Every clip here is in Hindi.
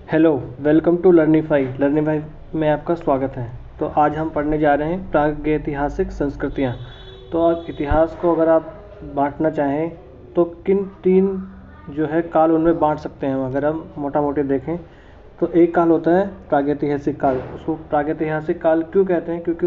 हेलो, वेलकम टू लर्निफाई में आपका स्वागत है। तो आज हम पढ़ने जा रहे हैं प्रागैतिहासिक संस्कृतियाँ। तो आज इतिहास को अगर आप बांटना चाहें तो किन तीन जो है काल उनमें बांट सकते हैं हम, अगर हम मोटा मोटी देखें तो एक काल होता है प्रागैतिहासिक काल। उसको प्रागैतिहासिक काल क्यों कहते हैं? क्योंकि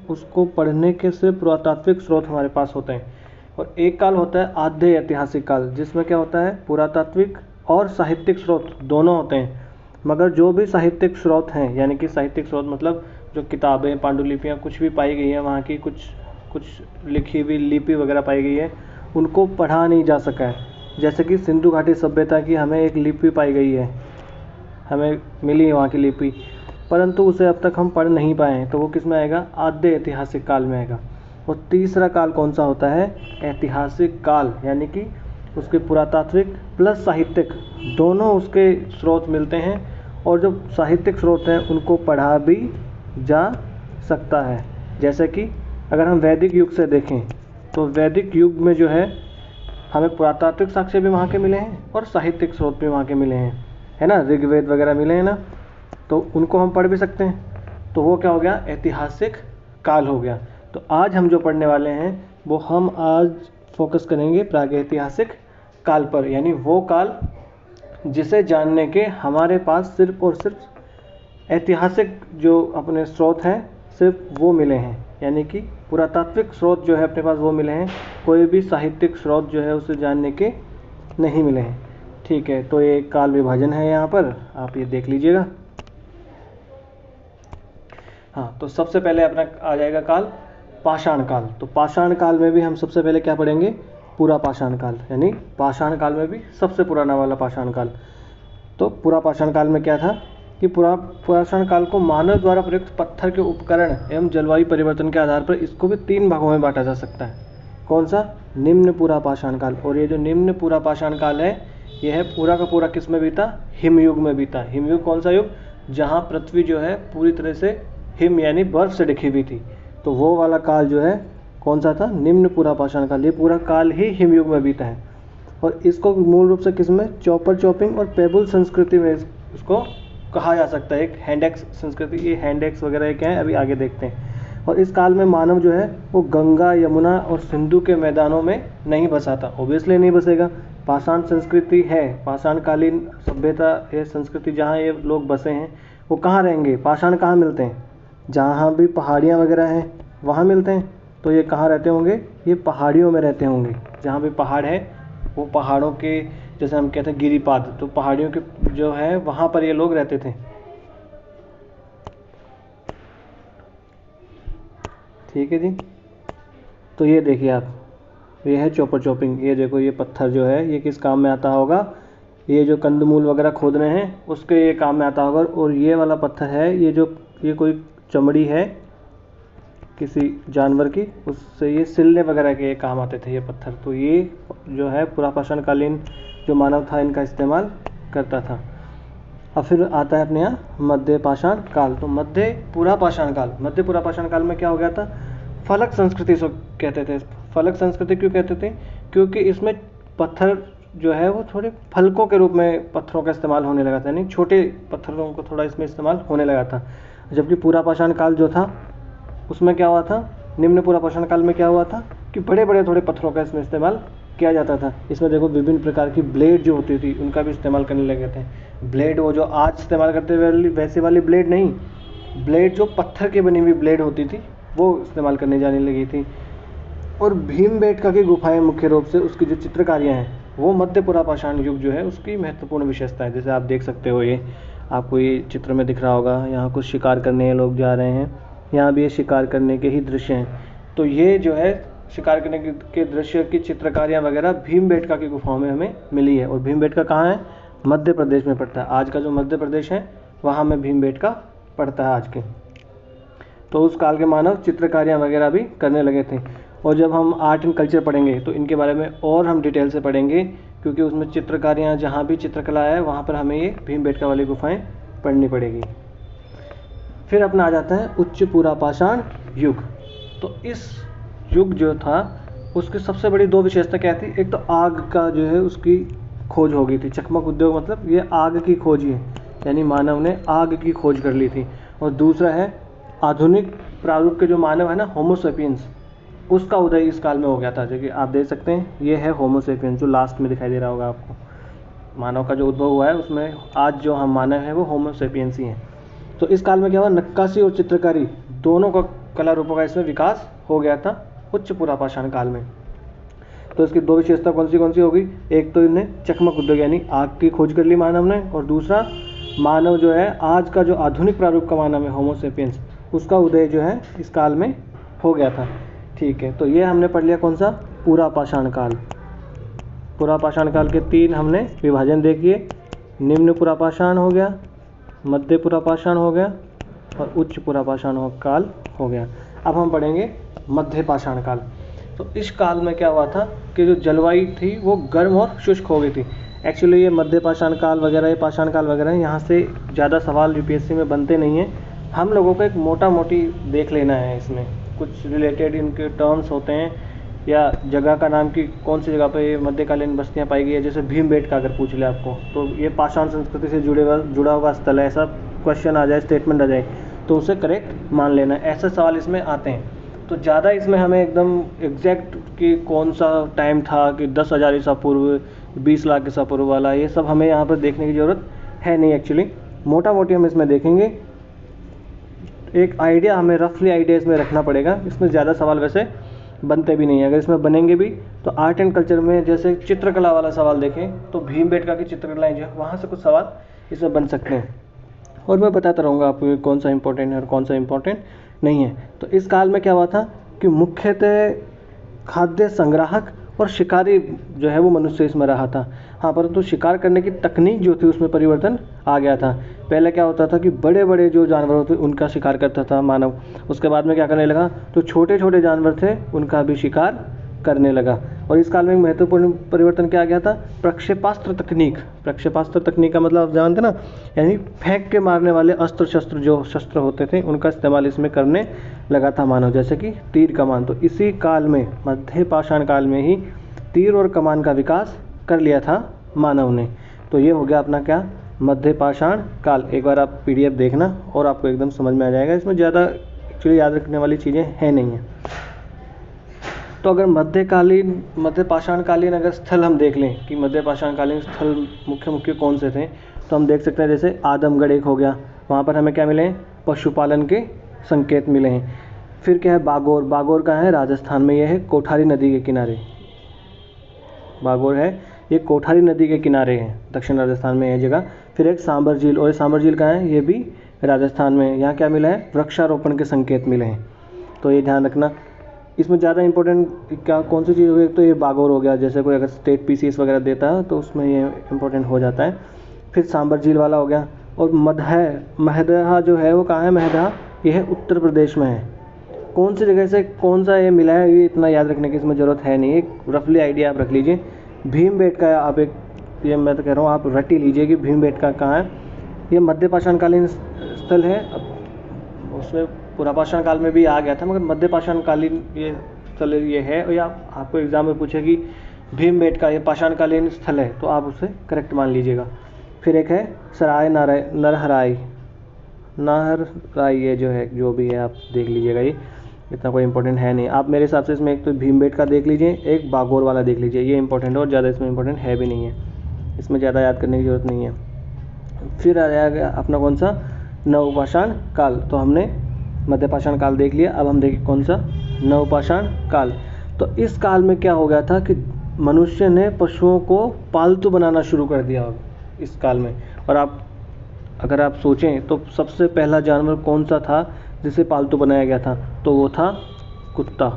उसको पढ़ने के सिर्फ पुरातात्विक स्रोत हमारे पास होते हैं। और एक काल होता है आद्य ऐतिहासिक काल, जिसमें क्या होता है, पुरातात्विक और साहित्यिक स्रोत दोनों होते हैं। मगर जो भी साहित्यिक स्रोत हैं, यानी कि साहित्यिक स्रोत मतलब जो किताबें, पांडुलिपियाँ कुछ भी पाई गई हैं, वहाँ की कुछ कुछ लिखी हुई लिपि वगैरह पाई गई है, उनको पढ़ा नहीं जा सका है। जैसे कि सिंधु घाटी सभ्यता की हमें एक लिपि पाई गई है, हमें मिली है वहाँ की लिपि, परंतु उसे अब तक हम पढ़ नहीं पाए हैं। तो वो किस में आएगा? आद्य ऐतिहासिक काल में आएगा। और तीसरा काल कौन सा होता है? ऐतिहासिक काल, यानी कि उसके पुरातात्विक प्लस साहित्यिक दोनों उसके स्रोत मिलते हैं, और जो साहित्यिक स्रोत हैं उनको पढ़ा भी जा सकता है। जैसे कि अगर हम वैदिक युग से देखें तो वैदिक युग में जो है हमें पुरातात्विक साक्ष्य भी वहाँ के मिले हैं और साहित्यिक स्रोत भी वहाँ के मिले हैं, है ना, ऋग्वेद वगैरह मिले हैं ना, तो उनको हम पढ़ भी सकते हैं। तो वो क्या हो गया? ऐतिहासिक काल हो गया। तो आज हम जो पढ़ने वाले हैं वो हम आज फोकस करेंगे प्रागैतिहासिक काल पर, यानी वो काल जिसे जानने के हमारे पास सिर्फ और सिर्फ ऐतिहासिक जो अपने स्रोत हैं सिर्फ वो मिले हैं, यानी कि पुरातात्विक स्रोत जो है अपने पास वो मिले हैं, कोई भी साहित्यिक स्रोत जो है उसे जानने के नहीं मिले हैं। ठीक है, तो ये काल विभाजन है, यहाँ पर आप ये देख लीजिएगा। हाँ, तो सबसे पहले अपना आ जाएगा काल पाषाण काल। तो पाषाण काल में भी हम सबसे पहले क्या पढ़ेंगे? पूरा पाषाण काल, यानी पाषाण काल में भी सबसे पुराना वाला पाषाण काल। तो पूरा पाषाण काल में क्या था कि पूरा पाषाण काल को मानव द्वारा प्रयुक्त पत्थर के उपकरण एवं जलवायु परिवर्तन के आधार पर इसको भी 3 भागों में बांटा जा सकता है। कौन सा? निम्न पूरा पाषाण काल। और ये जो निम्न पूरा पाषाण काल है, यह है पूरा का पूरा किस में बीता? हिमयुग में बीता। हिमयुग कौन सा युग? जहाँ पृथ्वी जो है पूरी तरह से हिम यानी बर्फ से ढकी हुई थी। तो वो वाला काल जो है कौन सा था? निम्न पूरा पाषाण काल। ये पूरा काल ही हिमयुग में बीता है। और इसको मूल रूप से किस में? चॉपर चॉपिंग और पेबल संस्कृति में इसको कहा जा सकता है। एक हैंडेक्स संस्कृति, ये हैंडेक्स वगैरह क्या है अभी आगे देखते हैं। और इस काल में मानव जो है वो गंगा, यमुना और सिंधु के मैदानों में नहीं बसा था। ओबियसली नहीं बसेगा, पाषाण संस्कृति है, पाषाणकालीन सभ्यता है, संस्कृति जहाँ ये लोग बसे हैं वो कहाँ रहेंगे? पाषाण कहाँ मिलते हैं? जहाँ भी पहाड़ियाँ वगैरह हैं वहाँ मिलते हैं। तो ये कहाँ रहते होंगे? ये पहाड़ियों में रहते होंगे। जहाँ भी पहाड़ है वो पहाड़ों के, जैसे हम कहते हैं गिरिपाद, तो पहाड़ियों के जो है वहाँ पर ये लोग रहते थे। ठीक है जी। तो ये देखिए आप, ये है चॉपर चॉपिंग। ये देखो, ये पत्थर जो है ये किस काम में आता होगा? ये जो कंदमूल वगैरह खोद रहे हैं उसके ये काम में आता होगा। और ये वाला पत्थर है, ये कोई चमड़ी है किसी जानवर की, उससे ये सिलने वगैरह के काम आते थे ये पत्थर। तो ये जो है पुरापाषाणकालीन जो मानव था इनका इस्तेमाल करता था। अब फिर आता है अपने यहाँ मध्य पाषाण काल। तो मध्य पूरा पाषाण काल में क्या हो गया था? फलक संस्कृति सो कहते थे। फलक संस्कृति क्यों कहते थे? क्योंकि इसमें पत्थर जो है वो थोड़े फलकों के रूप में पत्थरों का इस्तेमाल होने लगा था, यानी छोटे पत्थरों को थोड़ा इसमें इस्तेमाल होने लगा था। जबकि पूरा पाषाण काल जो था उसमें क्या हुआ था? निम्न पूरा पाषाण काल में क्या हुआ था कि बड़े बड़े थोड़े पत्थरों का इसमें इस्तेमाल किया जाता था। इसमें देखो विभिन्न प्रकार की ब्लेड जो होती थी उनका भी इस्तेमाल करने लगे थे। ब्लेड वो जो आज इस्तेमाल करते हुए वैसे वाली ब्लेड नहीं, ब्लेड जो पत्थर की बनी हुई ब्लेड होती थी वो इस्तेमाल करने जाने लगी थी। और भीमबेटका की गुफाएं मुख्य रूप से उसकी जो चित्रकारियाँ हैं वो मध्य पूरा पाषाण युग जो है उसकी महत्वपूर्ण विशेषता है। जैसे आप देख सकते हो, ये आपको ये चित्र में दिख रहा होगा, यहाँ कुछ शिकार करने लोग जा रहे हैं, यहाँ भी ये शिकार करने के ही दृश्य हैं। तो ये जो है शिकार करने के दृश्य की चित्रकारियाँ वगैरह भीमबेटका की गुफाओं में हमें मिली है। और भीमबेटका कहाँ है? मध्य प्रदेश में पड़ता है। आज का जो मध्य प्रदेश है वहाँ में भीमबेटका पड़ता है आज के। तो उस काल के मानव चित्रकारियाँ वगैरह भी करने लगे थे। और जब हम आर्ट एंड कल्चर पढ़ेंगे तो इनके बारे में और हम डिटेल से पढ़ेंगे, क्योंकि उसमें चित्रकारियाँ जहाँ भी चित्रकला है वहाँ पर हमें ये भीमबेटका वाली गुफाएं पढ़नी पड़ेगी। फिर अपना आ जाता है उच्च पूरा पाषाण युग। तो इस युग जो था उसकी सबसे बड़ी 2 विशेषता क्या थी? एक तो आग का जो है उसकी खोज हो गई थी। चकमक उद्योग मतलब ये आग की खोज ही है। यानी मानव ने आग की खोज कर ली थी। और दूसरा है आधुनिक प्रारूप के जो मानव है ना, होमो सेपियंस, उसका उदय इस काल में हो गया था। जो कि आप देख सकते हैं ये है होमो सेपियंस, जो लास्ट में दिखाई दे रहा होगा आपको। मानव का जो उद्भव हुआ है उसमें आज जो हम मानव हैं वो होमो सेपियंस ही हैं। तो इस काल में क्या हुआ, नक्काशी और चित्रकारी दोनों का कला रूपों का इसमें विकास हो गया था उच्च पुरापाषाण काल में। तो इसकी दो विशेषता कौन सी होगी, एक तो इन्हें चकमक उद्योग यानी आग की खोज कर ली मानव ने, और दूसरा मानव जो है आज का जो आधुनिक प्रारूप का मानव है होमो सेपियंस, उसका उदय जो है इस काल में हो गया था। ठीक है, तो ये हमने पढ़ लिया कौन सा, पुरापाषाण काल। पुरापाषाण काल के 3 हमने विभाजन देखिए, निम्न पुरापाषाण हो गया, मध्य पुरापाषाण हो गया और उच्च पुरापाषाण काल हो गया। अब हम पढ़ेंगे मध्य पाषाण काल। तो इस काल में क्या हुआ था कि जो जलवायु थी वो गर्म और शुष्क हो गई थी। एक्चुअली ये मध्य पाषाण काल वगैरह, ये पाषाण काल वगैरह यहाँ से ज़्यादा सवाल यूपीएससी में बनते नहीं हैं। हम लोगों को एक मोटा मोटी देख लेना है, इसमें कुछ रिलेटेड इनके टर्म्स होते हैं या जगह का नाम की कौन सी जगह पे मध्यकालीन बस्तियाँ पाई गई है। जैसे भीमबेटका अगर पूछ ले आपको, तो ये पाषाण संस्कृति से जुड़ा हुआ स्थल है, ऐसा क्वेश्चन आ जाए, स्टेटमेंट आ जाए तो उसे करेक्ट मान लेना। ऐसे सवाल इसमें आते हैं। तो ज़्यादा इसमें हमें एकदम एग्जैक्ट कि कौन सा टाइम था कि 10,000 ईसा पूर्व, 20 लाख ईसा पूर्व वाला, ये सब हमें यहाँ पर देखने की ज़रूरत है नहीं। एक्चुअली मोटा मोटी हम इसमें देखेंगे, एक आइडिया हमें रफली आइडिया इसमें रखना पड़ेगा। इसमें ज़्यादा सवाल वैसे बनते भी नहीं है, अगर इसमें बनेंगे भी तो आर्ट एंड कल्चर में जैसे चित्रकला वाला सवाल देखें तो भीमबेटका की चित्रकलाएँ जो है वहाँ से कुछ सवाल इसमें बन सकते हैं। और मैं बताता रहूँगा आपको कौन सा इंपॉर्टेंट है और कौन सा इंपॉर्टेंट नहीं है। तो इस काल में क्या हुआ था कि मुख्यतः खाद्य संग्राहक और शिकारी जो है वो मनुष्य इसमें रहा था। हाँ, परंतु शिकार करने की तकनीक जो थी उसमें परिवर्तन आ गया था। पहले क्या होता था कि बड़े बड़े जो जानवर होते उनका शिकार करता था मानव, उसके बाद में क्या करने लगा, तो छोटे छोटे जानवर थे उनका भी शिकार करने लगा। और इस काल में महत्वपूर्ण परिवर्तन क्या आ गया था, प्रक्षेपास्त्र तकनीक। प्रक्षेपास्त्र तकनीक का मतलब आप जानते ना, यानी फेंक के मारने वाले अस्त्र शस्त्र, जो शस्त्र होते थे उनका इस्तेमाल इसमें करने लगा था मानव, जैसे कि तीर कमान। तो इसी काल में, मध्य पाषाण काल में ही तीर और कमान का विकास कर लिया था मानव ने। तो ये हो गया अपना क्या, मध्य पाषाण काल। एक बार आप PDF देखना और आपको एकदम समझ में आ जाएगा। इसमें ज़्यादा एक्चुअली याद रखने वाली चीज़ें हैं नहीं हैं। तो अगर मध्य पाषाणकालीन अगर स्थल हम देख लें कि मध्य पाषाणकालीन स्थल मुख्य कौन से थे, तो हम देख सकते हैं जैसे आदमगढ़ एक हो गया, वहाँ पर हमें क्या मिले हैं, पशुपालन के संकेत मिले हैं। फिर क्या है, बागोर। बागोर कहाँ है, राजस्थान में, यह है कोठारी नदी के किनारे। बागोर है, ये कोठारी नदी के किनारे है, दक्षिण राजस्थान में यह जगह। फिर एक सांबर झील, और सांबर झील कहाँ है, ये भी राजस्थान में। यहाँ क्या मिला है, वृक्षारोपण के संकेत मिले हैं। तो ये ध्यान रखना। इसमें ज़्यादा इंपॉर्टेंट क्या कौन सी चीज़ हो गई, तो ये बागोर हो गया, जैसे कोई अगर स्टेट PCS वगैरह देता है तो उसमें ये इंपॉर्टेंट हो जाता है। फिर सांबर झील वाला हो गया। और महदहा जो है वो कहाँ है, महदहा ये है उत्तर प्रदेश में है। कौन सी जगह से कौन सा ये मिला है ये इतना याद रखने की इसमें ज़रूरत है नहीं, एक रफली आइडिया आप रख लीजिए। भीमबेटका आप एक, ये मैं तो कह रहा हूँ आप रट ही लीजिए कि भीमबेटका कहाँ है। ये मध्य पाषाणकालीन स्थल है, अब उसमें पुरापाषाण काल में भी आ गया था, मगर मध्य पाषाणकालीन ये स्थल ये है। और या आपको एग्जाम में पूछे कि भीमबेटका ये पाषाणकालीन स्थल है तो आप उसे करेक्ट मान लीजिएगा। फिर एक है सराय नरहराई, ये जो है, जो भी है आप देख लीजिएगा, ये इतना कोई इंपॉर्टेंट है नहीं। आप मेरे हिसाब से इसमें एक तो भीमबेटका देख लीजिए, एक बागोर वाला देख लीजिए, ये इंपॉर्टेंट है और ज़्यादा इसमें इंपॉर्टेंट है भी नहीं है, इसमें ज़्यादा याद करने की ज़रूरत नहीं है। फिर आ जाएगा अपना कौन सा, नवपाषाण काल। तो हमने मध्य पाषाण काल देख लिया, अब हम देखें कौन सा, नवपाषाण काल। तो इस काल में क्या हो गया था कि मनुष्य ने पशुओं को पालतू बनाना शुरू कर दिया इस काल में। और अगर आप सोचें तो सबसे पहला जानवर कौन सा था जिसे पालतू बनाया गया था, तो वो था कुत्ता।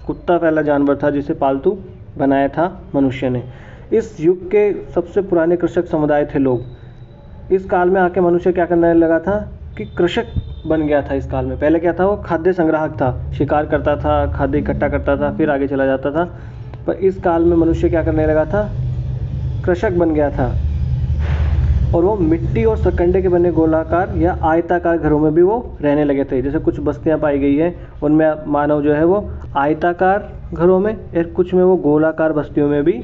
कुत्ता पहला जानवर था जिसे पालतू बनाया था मनुष्य ने। इस युग के सबसे पुराने कृषक समुदाय थे लोग। इस काल में आके मनुष्य क्या करने लगा था कि कृषक बन गया था। इस काल में पहले क्या था, वो खाद्य संग्राहक था, शिकार करता था, खाद्य इकट्ठा करता था, फिर आगे चला जाता था। पर इस काल में मनुष्य क्या करने लगा था, कृषक बन गया था। और वो मिट्टी और सरकंडे के बने गोलाकार या आयताकार घरों में भी वो रहने लगे थे। जैसे कुछ बस्तियां पाई गई है उनमें मानव जो है वो आयताकार घरों में, और कुछ में वो गोलाकार बस्तियों में भी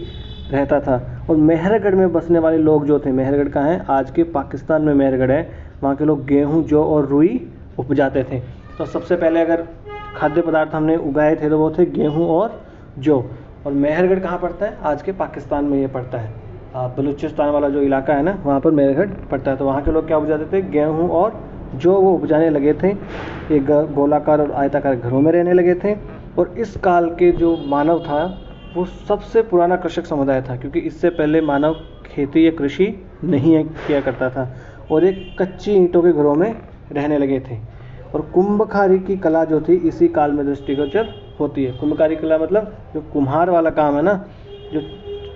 रहता था। और मेहरगढ़ में बसने वाले लोग जो थे, मेहरगढ़ कहाँ है, आज के पाकिस्तान में मेहरगढ़ है, वहाँ के लोग गेहूँ, जौ और रुई उपजाते थे। तो सबसे पहले अगर खाद्य पदार्थ हमने उगाए थे तो वो थे गेहूँ और जौ। और मेहरगढ़ कहाँ पड़ता है, आज के पाकिस्तान में ये पड़ता है। बलूचिस्तान वाला जो इलाका है ना, वहाँ पर मेहरगढ़ पड़ता है। तो वहाँ के लोग क्या उपजाते थे, गेहूँ और जो वो उपजाने लगे थे। एक गोलाकार और आयताकार घरों में रहने लगे थे। और इस काल के जो मानव था वो सबसे पुराना कृषक समुदाय था, क्योंकि इससे पहले मानव खेती या कृषि नहीं किया करता था और एक कच्ची ईंटों के घरों में रहने लगे थे। और कुंभकारी की कला जो थी इसी काल में दृष्टिगोचर होती है। कुंभकारी कला मतलब जो कुम्हार वाला काम है ना, जो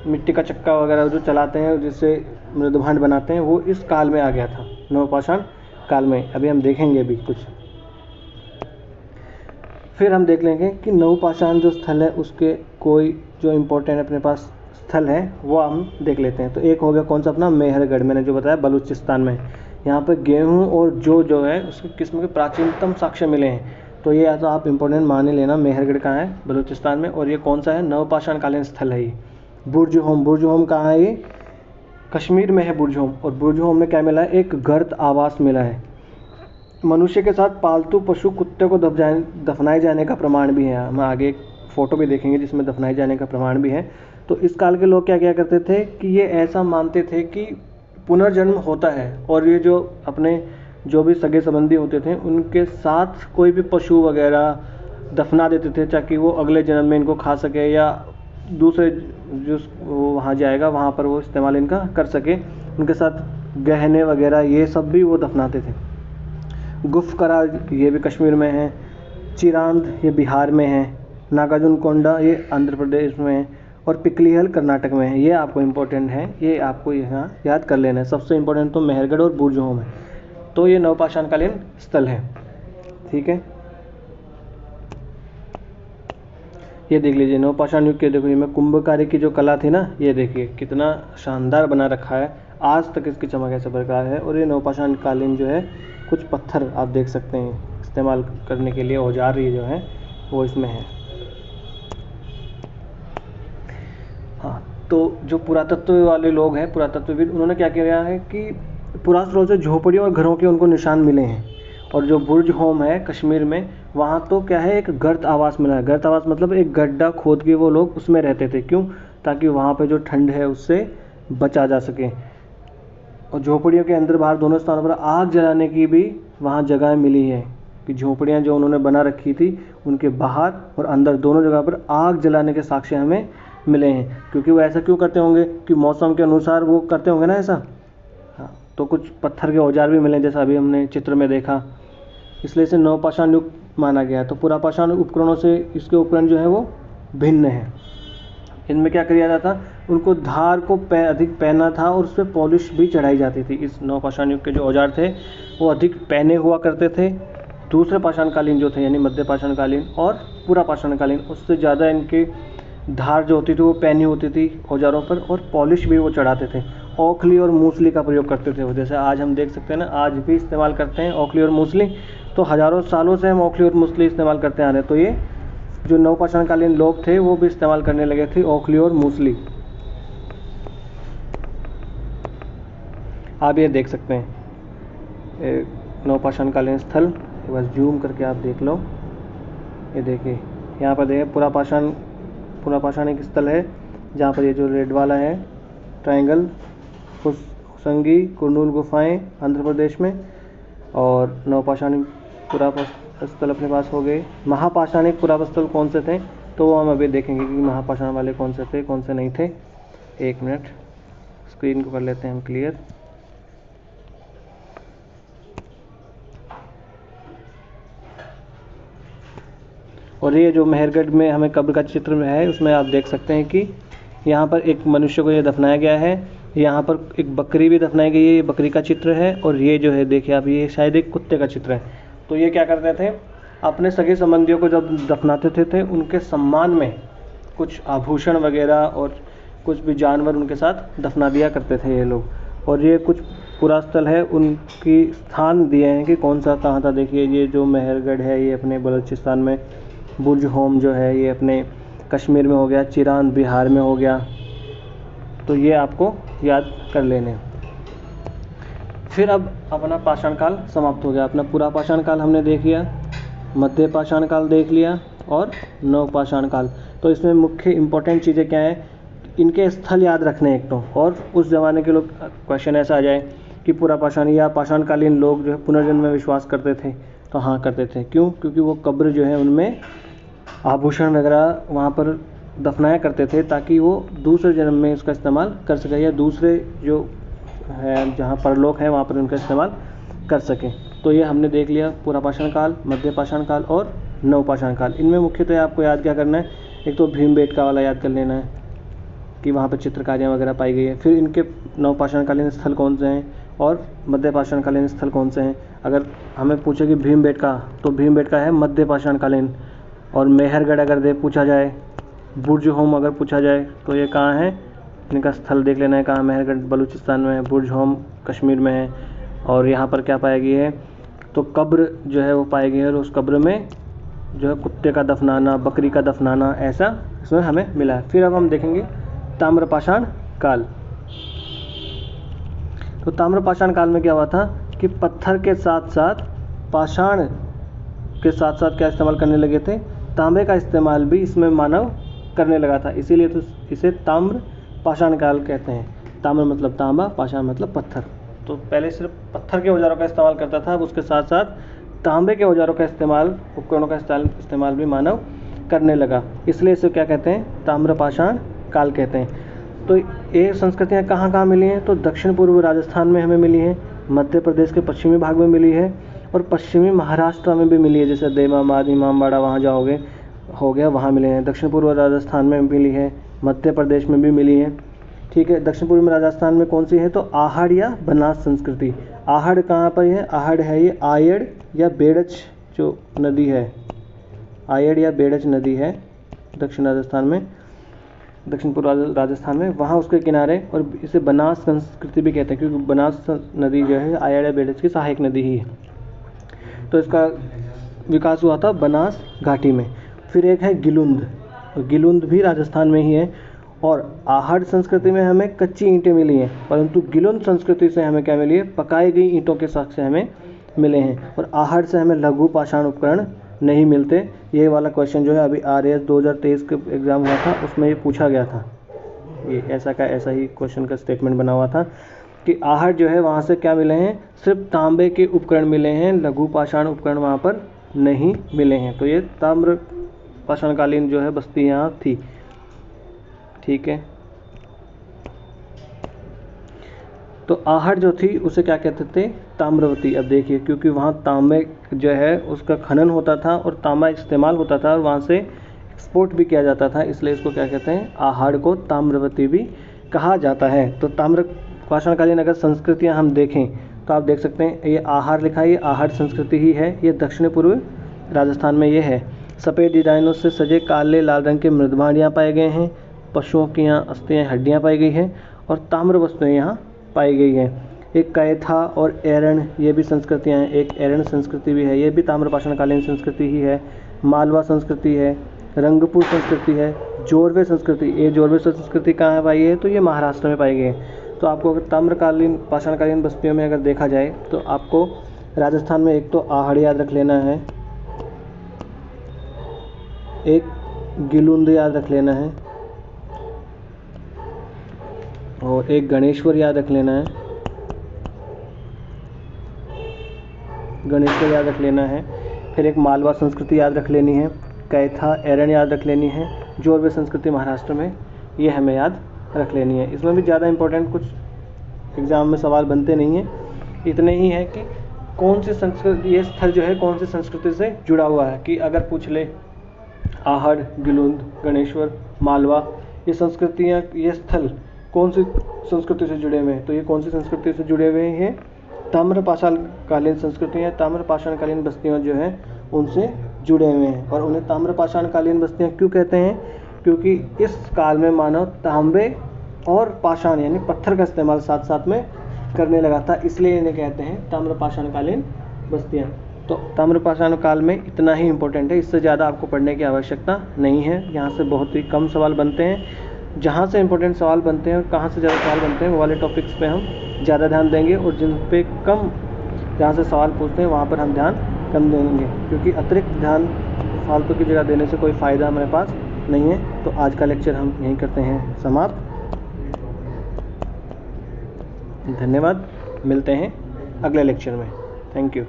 मिट्टी का चक्का वगैरह जो चलाते हैं, जिससे मृदभांड बनाते हैं, वो इस काल में आ गया था, नवपाषाण काल में। अभी हम देखेंगे भी कुछ। फिर हम देख लेंगे कि नवपाषाण जो स्थल है उसके कोई जो इम्पोर्टेंट अपने पास स्थल है वो हम देख लेते हैं। तो एक हो गया कौन सा, अपना मेहरगढ़, मैंने जो बताया बलूचिस्तान में। यहाँ पर गेहूँ और जो है उसकी किस्म के प्राचीनतम साक्ष्य मिले हैं। तो ये तो आप इम्पोर्टेंट मान ही लेना, मेहरगढ़ कहाँ है, बलूचिस्तान में। और ये कौन सा है, नवपाषाण कालीन स्थल है ये। बुर्जहोम, बुर्जहोम कहाँ है, ये कश्मीर में है बुर्जहोम। और बुर्जहोम में क्या मिला है, एक गर्त आवास मिला है। मनुष्य के साथ पालतू पशु कुत्ते को दफनाए जाने का प्रमाण भी है। हम आगे एक फ़ोटो भी देखेंगे जिसमें दफनाए जाने का प्रमाण भी है। तो इस काल के लोग क्या क्या करते थे कि ये ऐसा मानते थे कि पुनर्जन्म होता है, और ये जो अपने जो भी सगे संबंधी होते थे उनके साथ कोई भी पशु वगैरह दफना देते थे, ताकि वो अगले जन्म में इनको खा सके या दूसरे जो वो वहाँ जाएगा वहाँ पर वो इस्तेमाल इनका कर सके। उनके साथ गहने वगैरह ये सब भी वो दफनाते थे। गुफकरा ये भी कश्मीर में है, चिरांद ये बिहार में है, नागार्जुन कोंडा ये आंध्र प्रदेश में है, और पिकलीहल कर्नाटक में है। ये आपको इम्पोर्टेंट है, ये आपको यहाँ याद कर लेना है। सबसे इम्पोर्टेंट तो मेहरगढ़ और बुर्जहोम है। तो ये नवपाषाणकालीन स्थल है, ठीक है। ये देख लीजिए नवपाषाण युग के, देखो ये में कुंभकारी की जो कला थी ना, ये देखिए कितना शानदार बना रखा है, आज तक इसकी चमक ऐसे बरकरार है। और ये नवपाषाण कालीन जो है कुछ पत्थर आप देख सकते हैं इस्तेमाल करने के लिए, औजार ये जो है वो इसमें है। हाँ, तो जो पुरातत्व वाले लोग हैं, पुरातत्वविद, उन्होंने क्या किया है कि पुरातत्व से झोपड़ियों और घरों के उनको निशान मिले हैं। और जो बुर्जहोम है कश्मीर में, वहाँ तो क्या है, एक गर्त आवास मिला है। गर्त आवास मतलब एक गड्ढा खोद के वो लोग उसमें रहते थे। क्यों, ताकि वहाँ पे जो ठंड है उससे बचा जा सके। और झोपड़ियों के अंदर बाहर दोनों स्थानों पर आग जलाने की भी वहाँ जगह मिली है, कि झोपड़ियाँ जो उन्होंने बना रखी थी उनके बाहर और अंदर दोनों जगह पर आग जलाने के साक्ष्य हमें मिले हैं। क्योंकि वो ऐसा क्यों करते होंगे कि मौसम के अनुसार वो करते होंगे ना ऐसा। हाँ, तो कुछ पत्थर के औजार भी मिले जैसा अभी हमने चित्र में देखा, इसलिए इसे नवपाषाण युग माना गया। तो पुरापाषाण उपकरणों से इसके उपकरण जो है वो भिन्न है। इनमें क्या किया जाता, उनको धार को अधिक पहना था और उस पर पॉलिश भी चढ़ाई जाती थी। इस नवपाषाण युग के जो औजार थे वो अधिक पहने हुआ करते थे। दूसरे पाषाणकालीन जो थे यानी मध्य पाषाणकालीन और पूरा पाषाणकालीन, उससे ज़्यादा इनकी धार जो होती थी वो पहनी होती थी औजारों पर, और पॉलिश भी वो चढ़ाते थे। ओखली और मूसली का प्रयोग करते थे वो, जैसे आज हम देख सकते हैं ना, आज भी इस्तेमाल करते हैं ओखली और मूसली। तो हज़ारों सालों से हम ओखली और मूसली इस्तेमाल करते आ रहे हैं। तो ये जो नवपाषाणकालीन लोग थे वो भी इस्तेमाल करने लगे थे ओखली और मूसली। आप ये देख सकते हैं नवपाषाणकालीन स्थल, बस जूम करके आप देख लो। ये देखिए यहाँ पर देखिए पुरापाषाण एक स्थल है जहाँ पर ये जो रेड वाला है ट्रायंगल, हुसंगी कुरनूल गुफाएं आंध्र प्रदेश में, और नवपाषाणिक पुरापाषाण स्थल अपने पास हो गए। महापाषाणिक पुरापाषाण स्थल कौन से थे तो वो हम अभी देखेंगे कि महापाषाण वाले कौन से थे कौन से नहीं थे। एक मिनट, स्क्रीन को कर लेते हैं हम क्लियर। और ये जो मेहरगढ़ में हमें कब्र का चित्र में है उसमें आप देख सकते हैं कि यहाँ पर एक मनुष्य को ये दफनाया गया है, यहाँ पर एक बकरी भी दफनाई गई है, ये बकरी का चित्र है। और ये जो है देखिए आप, ये शायद एक कुत्ते का चित्र है। तो ये क्या करते थे, अपने सगे संबंधियों को जब दफनाते थे उनके सम्मान में कुछ आभूषण वगैरह और कुछ भी जानवर उनके साथ दफना दिया करते थे ये लोग। और ये कुछ पुरास्थल है, उनकी स्थान दिए हैं कि कौन सा कहाँ था। देखिए ये जो मेहरगढ़ है ये अपने बलूचिस्तान में, बुर्जहोम जो है ये अपने कश्मीर में हो गया, चिरांद बिहार में हो गया, तो ये आपको याद कर लेने। फिर अब अपना पाषाण काल समाप्त हो गया। अपना पूरा पाषाण काल हमने देख लिया, मध्य पाषाण काल देख लिया और नव पाषाण काल। तो इसमें मुख्य इंपॉर्टेंट चीज़ें क्या है, इनके स्थल याद रखने एक तो, और उस ज़माने के लोग क्वेश्चन ऐसा आ जाए कि पूरा पाषाण या पाषाणकालीन लोग जो है पुनर्जन्म में विश्वास करते थे, तो हाँ करते थे। क्यों? क्योंकि वो कब्र जो है उनमें आभूषण वगैरह वहाँ पर दफनाया करते थे ताकि वो दूसरे जन्म में उसका इस्तेमाल कर सके, या दूसरे जो है जहाँ परलोक है वहाँ पर उनका इस्तेमाल कर सकें। तो ये हमने देख लिया पूरा पाषाण काल, मध्य पाषाण काल और नव पाषाण काल। इनमें मुख्यतः आपको याद क्या करना है, एक तो भीमबेटका वाला याद कर लेना है कि वहाँ पर चित्रकारियाँ वगैरह पाई गई है। फिर इनके नव पाषाणकालीन स्थल कौन से हैं और मध्य पाषाणकालीन स्थल कौन से हैं। अगर हमें पूछे कि भीमबेटका, तो भीमबेटका है मध्य पाषाणकालीन। और मेहरगढ़ अगर पूछा जाए, बुर्ज होम अगर पूछा जाए, तो ये कहाँ है, इनका स्थल देख लेना है कहाँ। मेहरगढ़ बलूचिस्तान में है, बुर्ज होम कश्मीर में है। और यहाँ पर क्या पाई गई है, तो कब्र जो है वो पाई गई है, और उस कब्र में जो है कुत्ते का दफनाना, बकरी का दफनाना, ऐसा इसमें हमें मिला है। फिर अब हम देखेंगे ताम्रपाषाण काल। तो ताम्रपाषाण काल में क्या हुआ था कि पत्थर के साथ साथ पाषाण के साथ साथ क्या इस्तेमाल करने लगे थे, तांबे का इस्तेमाल भी इसमें मानव करने लगा था। इसीलिए तो इसे ताम्र पाषाण काल कहते हैं। ताम्र मतलब तांबा, पाषाण मतलब पत्थर। तो पहले सिर्फ पत्थर के औजारों का इस्तेमाल करता था, अब उसके साथ साथ तांबे के औजारों का इस्तेमाल, उपकरणों का इस्तेमाल भी मानव करने लगा। इसलिए इसे क्या कहते हैं, ताम्रपाषाण काल कहते हैं। तो ये संस्कृतियाँ कहाँ कहाँ मिली हैं, तो दक्षिण पूर्व राजस्थान में हमें मिली है, मध्य प्रदेश के पश्चिमी भाग में मिली है, और पश्चिमी महाराष्ट्र में भी मिली है। जैसे देमाबाद, इमामबाड़ा वहाँ जाओगे हो गया, वहाँ मिले हैं। दक्षिण पूर्व राजस्थान में मिली है, मध्य प्रदेश में भी मिली है। ठीक है, दक्षिण पूर्व में राजस्थान में कौन सी है, तो आहड़ या बनास संस्कृति। आहड़ कहाँ पर है, आहड़ है ये आयड़ या बेड़च जो नदी है, आयड़ या बेड़च नदी है दक्षिण राजस्थान में, दक्षिण पूर्व राजस्थान में, वहाँ उसके किनारे। और इसे बनास संस्कृति भी कहते हैं क्योंकि बनास नदी जो है आयड़ या बेड़च की सहायक नदी ही है। तो इसका विकास हुआ था बनास घाटी में। फिर एक है गिलुंद, गिलुंद भी राजस्थान में ही है। और आहड़ संस्कृति में हमें कच्ची ईंटें मिली हैं, परंतु गिलुंद संस्कृति से हमें क्या मिली है, पकाई गई ईंटों के साक्ष्य से हमें मिले हैं। और आहड़ से हमें लघु पाषाण उपकरण नहीं मिलते। ये वाला क्वेश्चन जो है अभी RAS 2023 के एग्ज़ाम हुआ था, उसमें ये पूछा गया था। ये ऐसा ही क्वेश्चन का स्टेटमेंट बना हुआ था कि आहड़ जो है वहाँ से क्या मिले हैं, सिर्फ तांबे के उपकरण मिले हैं, लघु पाषाण उपकरण वहाँ पर नहीं मिले हैं। तो ये ताम्र पाषाणकालीन जो है बस्ती यहाँ थी। ठीक है, तो आहड़ जो थी उसे क्या कहते थे, ताम्रवती। अब देखिए, क्योंकि वहाँ तांबे जो है उसका खनन होता था और तांबा इस्तेमाल होता था और वहाँ से एक्सपोर्ट भी किया जाता था, इसलिए इसको क्या कहते हैं, आहड़ को ताम्रवती भी कहा जाता है। तो ताम्र पाषाणकालीन अगर संस्कृतियाँ हम देखें तो आप देख सकते हैं, ये आहड़ लिखा है, ये आहड़ संस्कृति ही है। ये दक्षिण पूर्व राजस्थान में ये है। सफ़ेद डिजाइनों से सजे काले लाल रंग के मृदभांड पाए गए हैं। पशुओं की यहाँ अस्थियाँ, हड्डियाँ पाई गई हैं और ताम्र वस्तुएँ यहाँ पाई गई है। एक कैथा और एरण, ये भी संस्कृतियाँ हैं। एक एरण संस्कृति भी है, ये भी ताम्रपाषाणकालीन संस्कृति ही है। मालवा संस्कृति है, रंगपुर संस्कृति है, जोरवे संस्कृति। ये जोरवे संस्कृति कहाँ है पाई है, तो ये महाराष्ट्र में पाई गई है। तो आपको अगर ताम्रकालीन पाषाणकालीन बस्तियों में अगर देखा जाए तो आपको राजस्थान में एक तो आहड़ याद रख लेना है, एक गिलुंद याद रख लेना है, और एक गणेश्वर याद रख लेना है, गणेश्वर याद रख लेना है। फिर एक मालवा संस्कृति याद रख लेनी है, कैथा एरण याद रख लेनी है, जोरवे संस्कृति महाराष्ट्र में, ये हमें याद रख लेनी है। इसमें भी ज़्यादा इंपॉर्टेंट कुछ एग्ज़ाम में सवाल बनते नहीं हैं, इतने ही है कि कौन सी संस्कृति, ये स्थल जो है कौन सी संस्कृति से जुड़ा हुआ है। कि अगर पूछ ले आहड़, गिलुंद, गणेश्वर, मालवा, ये संस्कृतियाँ, ये स्थल कौन सी संस्कृति से जुड़े हुए हैं, तो ये कौन सी संस्कृति से जुड़े हुए हैं, ताम्रपाषाणकालीन संस्कृतियाँ, ताम्रपाषाणकालीन बस्तियाँ जो हैं उनसे जुड़े हुए हैं। और उन्हें ताम्रपाषाणकालीन बस्तियाँ क्यों कहते हैं, क्योंकि इस काल में मानव तांबे और पाषाण यानी पत्थर का इस्तेमाल साथ साथ में करने लगा था, इसलिए इन्हें कहते हैं ताम्रपाषाणकालीन बस्तियाँ। तो ताम्रपाषाण काल में इतना ही इम्पोर्टेंट है, इससे ज़्यादा आपको पढ़ने की आवश्यकता नहीं है। यहाँ से बहुत ही कम सवाल बनते हैं। जहाँ से इंपॉर्टेंट सवाल बनते हैं और कहाँ से ज़्यादा सवाल बनते हैं वो वाले टॉपिक्स पे हम ज़्यादा ध्यान देंगे, और जिन पे कम जहाँ से सवाल पूछते हैं वहाँ पर हम ध्यान कम देंगे, क्योंकि अतिरिक्त ध्यान फालतू की जगह देने से कोई फ़ायदा हमारे पास नहीं है। तो आज का लेक्चर हम यहीं करते हैं समाप्त। धन्यवाद, मिलते हैं अगले लेक्चर में। Thank you.